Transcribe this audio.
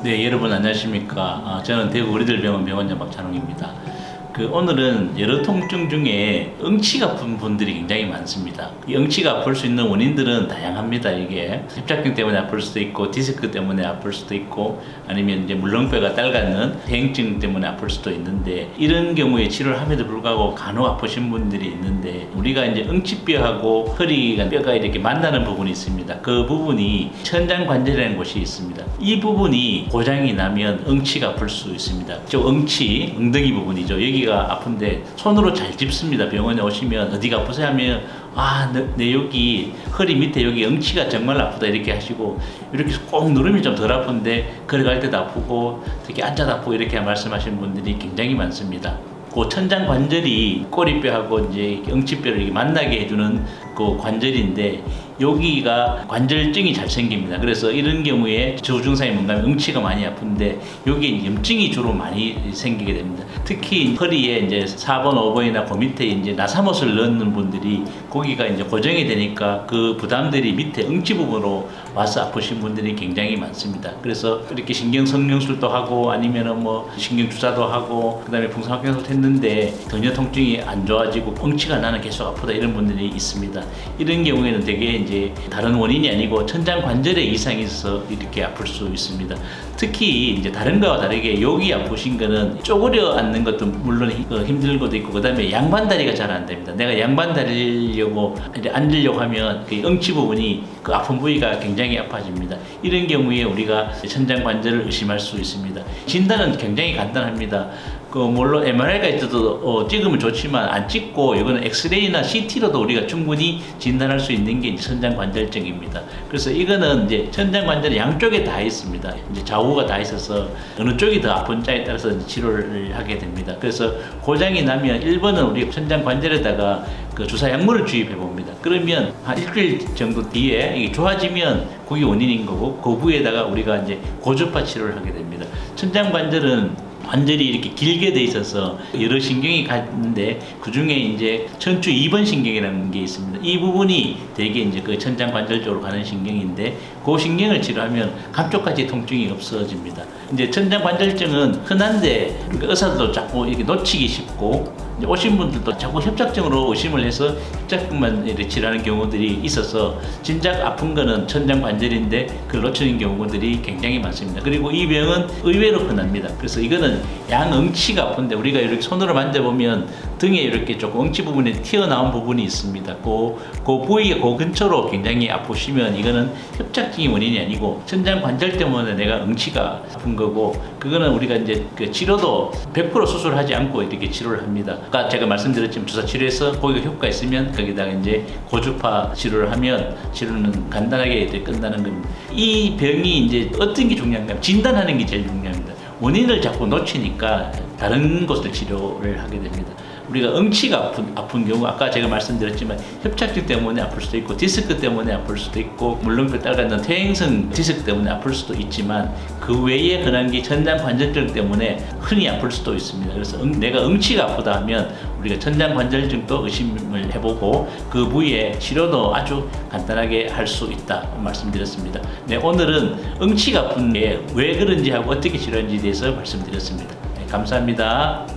네, 여러분 안녕하십니까. 저는 대구 우리들병원 병원장 박찬웅입니다. 오늘은 여러 통증 중에 응치가 아픈 분들이 굉장히 많습니다. 이 응치가 아플 수 있는 원인들은 다양합니다. 이게 협착증 때문에 아플 수도 있고, 디스크 때문에 아플 수도 있고, 아니면 이제 물렁뼈가 딸가는 퇴행증 때문에 아플 수도 있는데, 이런 경우에 치료를 함에도 불구하고 간혹 아프신 분들이 있는데, 우리가 이제 응치뼈하고 허리가 뼈가 이렇게 만나는 부분이 있습니다. 그 부분이 천장관절이라는 곳이 있습니다. 이 부분이 고장이 나면 응치가 아플 수 있습니다. 저 응치, 엉덩이 부분이죠. 여기가 아픈데 손으로 잘 짚습니다. 병원에 오시면 어디가 아프세요 하면 내 여기 허리 밑에 여기 응치가 정말 아프다 이렇게 하시고, 이렇게 꼭 누르면 좀 덜 아픈데 걸어갈 때도 아프고 특히 앉아도 아프고 이렇게 말씀하시는 분들이 굉장히 많습니다. 그 천장 관절이 꼬리뼈하고 이제 응치뼈를 이렇게 만나게 해주는 그 관절인데, 여기가 관절증이 잘 생깁니다. 그래서 이런 경우에 주 증상이 뭔가 하면 응치가 많이 아픈데, 여기에 염증이 주로 많이 생기게 됩니다. 특히 허리에 이제 4번, 5번이나 그 밑에 이제 나사못을 넣는 분들이 거기가 이제 고정이 되니까 그 부담들이 밑에 응치 부분으로 와서 아프신 분들이 굉장히 많습니다. 그래서 이렇게 신경성형술도 하고 아니면은 뭐 신경주사도 하고 그다음에 풍선확경술도 했는데 전혀 통증이 안 좋아지고 응치가 나는 계속 아프다 이런 분들이 있습니다. 이런 경우에는 되게 이제 다른 원인이 아니고 천장 관절에 이상이 있어서 이렇게 아플 수 있습니다. 특히 이제 다른 거와 다르게 여기 아프신 거는 쪼그려 앉는 것도 물론 힘들 것도 있고, 그다음에 양반 다리가 잘 안 됩니다. 내가 양반 다리려고 이제 앉으려고 하면 그 응치 부분이 그 아픈 부위가 굉장히 아파집니다. 이런 경우에 우리가 천장 관절을 의심할 수 있습니다. 진단은 굉장히 간단합니다. 물론 MRI가 있어도 찍으면 좋지만 안 찍고 이거는 엑스레이나 CT로도 우리가 충분히 진단할 수 있는 게 천장 관절증입니다. 그래서 이거는 이제 천장 관절이 양쪽에 다 있습니다. 이제 좌우가 다 있어서 어느 쪽이 더 아픈지에 따라서 이제 치료를 하게 됩니다. 그래서 고장이 나면 1번은 우리 천장 관절에다가 그 주사 약물을 주입해 봅니다. 그러면 한 일주일 정도 뒤에 이게 좋아지면 그게 원인인 거고, 그 부위에다가 우리가 이제 고주파 치료를 하게 됩니다. 천장 관절은 관절이 이렇게 길게 돼 있어서 여러 신경이 가는데, 그 중에 이제 천추 2번 신경이라는 게 있습니다. 이 부분이 되게 이제 그 천장 관절 쪽으로 가는 신경인데, 그 신경을 치료하면 감쪽같이 통증이 없어집니다. 이제 천장 관절증은 흔한데 의사들도 자꾸 이렇게 놓치기 쉽고, 오신 분들도 자꾸 협착증으로 의심을 해서 협착증만 이렇게 치료하는 경우들이 있어서 진작 아픈 거는 천장 관절인데 그걸 놓치는 경우들이 굉장히 많습니다. 그리고 이 병은 의외로 흔합니다. 그래서 이거는 양응치가 아픈데, 우리가 이렇게 손으로 만져보면 등에 이렇게 조금 응치 부분에 튀어나온 부분이 있습니다. 그 부위가 그 근처로 굉장히 아프시면 이거는 협착증이 원인이 아니고 천장 관절 때문에 내가 응치가 아픈 거고, 그거는 우리가 이제 그 치료도 100% 수술하지 않고 이렇게 치료를 합니다. 아까 제가 말씀드렸지만 주사 치료에서 거기가 효과가 있으면 거기다가 이제 고주파 치료를 하면 치료는 간단하게 끝나는 겁니다. 이 병이 이제 어떤 게 중요한가? 진단하는 게 제일 중요합니다. 원인을 자꾸 놓치니까 다른 것을 치료를 하게 됩니다. 우리가 응치가 아픈 경우, 아까 제가 말씀드렸지만 협착증 때문에 아플 수도 있고, 디스크 때문에 아플 수도 있고, 물렁뼈 딸가는 퇴행성 디스크 때문에 아플 수도 있지만, 그 외에 흔한 게 천장 관절증 때문에 흔히 아플 수도 있습니다. 그래서 내가 응치가 아프다 하면 우리가 천장 관절증도 의심을 해보고, 그 부위에 치료도 아주 간단하게 할 수 있다 말씀드렸습니다. 네, 오늘은 응치가 아픈 게 왜 그런지 하고 어떻게 치료하는지에 대해서 말씀드렸습니다. 네, 감사합니다.